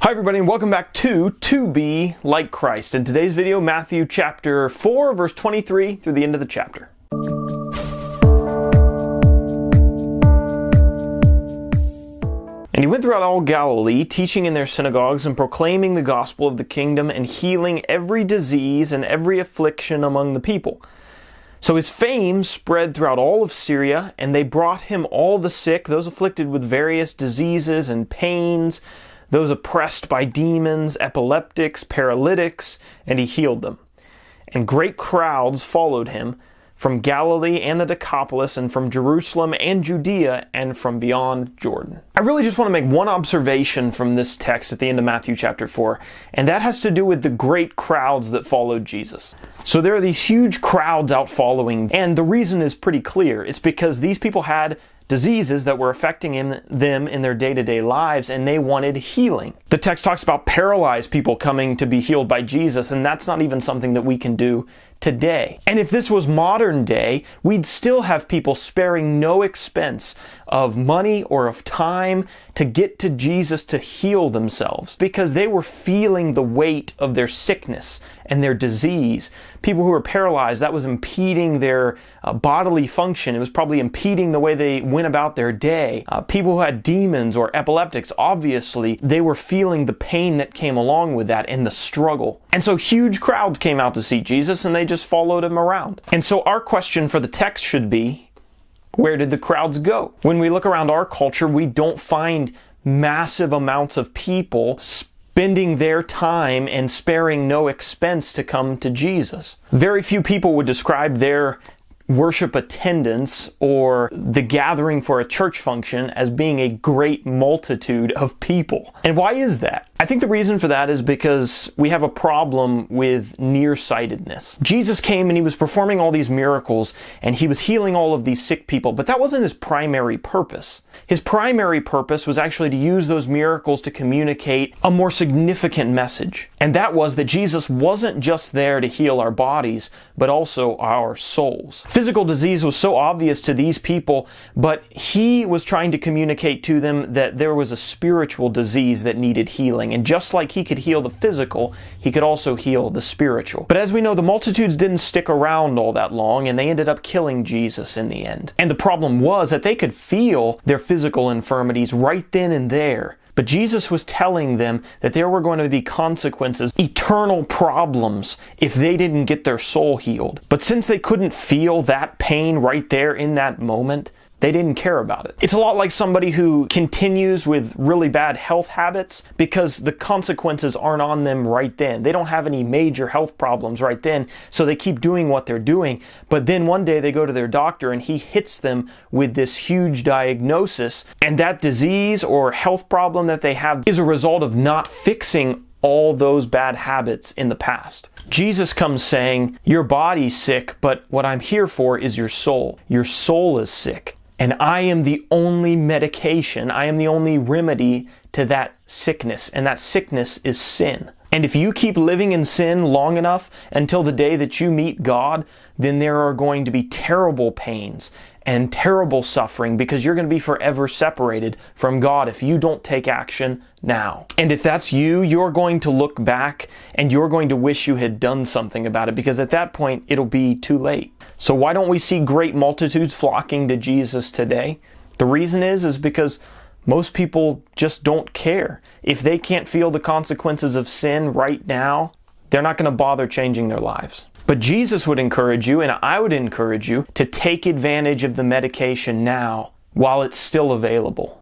Hi everybody, and welcome back to Be Like Christ. In today's video, Matthew chapter 4, verse 23 through the end of the chapter. And he went throughout all Galilee, teaching in their synagogues and proclaiming the gospel of the kingdom and healing every disease and every affliction among the people. So his fame spread throughout all of Syria, and they brought him all the sick, those afflicted with various diseases and pains, those oppressed by demons, epileptics, paralytics, and he healed them. And great crowds followed him from Galilee and the Decapolis, and from Jerusalem and Judea, and from beyond Jordan. I really just want to make one observation from this text at the end of Matthew chapter 4, and that has to do with the great crowds that followed Jesus. So there are these huge crowds out following, and the reason is pretty clear. It's because these people had diseases that were affecting them in their day-to-day lives, and they wanted healing. The text talks about paralyzed people coming to be healed by Jesus, and that's not even something that we can do today. And if this was modern day, we'd still have people sparing no expense of money or of time to get to Jesus to heal themselves, because they were feeling the weight of their sickness and their disease. People who were paralyzed, that was impeding their bodily function. It was probably impeding the way they went about their day. People who had demons or epileptics, obviously, they were feeling the pain that came along with that and the struggle. And so huge crowds came out to see Jesus, and they just followed him around. And so our question for the text should be, where did the crowds go? When we look around our culture, we don't find massive amounts of people spending their time and sparing no expense to come to Jesus. Very few people would describe their worship attendance or the gathering for a church function as being a great multitude of people. And why is that? I think the reason for that is because we have a problem with nearsightedness. Jesus came and he was performing all these miracles and he was healing all of these sick people, but that wasn't his primary purpose. His primary purpose was actually to use those miracles to communicate a more significant message. And that was that Jesus wasn't just there to heal our bodies, but also our souls. Physical disease was so obvious to these people, but he was trying to communicate to them that there was a spiritual disease that needed healing. And just like he could heal the physical, he could also heal the spiritual. But as we know, the multitudes didn't stick around all that long, and they ended up killing Jesus in the end. And the problem was that they could feel their physical infirmities right then and there. But Jesus was telling them that there were going to be consequences, eternal problems, if they didn't get their soul healed. But since they couldn't feel that pain right there in that moment, they didn't care about it. It's a lot like somebody who continues with really bad health habits because the consequences aren't on them right then. They don't have any major health problems right then, so they keep doing what they're doing. But then one day they go to their doctor and he hits them with this huge diagnosis, and that disease or health problem that they have is a result of not fixing all those bad habits in the past. Jesus comes saying, your body's sick, but what I'm here for is your soul. Your soul is sick. And I am the only medication, I am the only remedy to that sickness, and that sickness is sin. And if you keep living in sin long enough until the day that you meet God, then there are going to be terrible pains and terrible suffering because you're going to be forever separated from God if you don't take action now. And if that's you, you're going to look back and you're going to wish you had done something about it, because at that point it'll be too late. So why don't we see great multitudes flocking to Jesus today? The reason is because most people just don't care. If they can't feel the consequences of sin right now, they're not going to bother changing their lives. But Jesus would encourage you, and I would encourage you, to take advantage of the medication now while it's still available.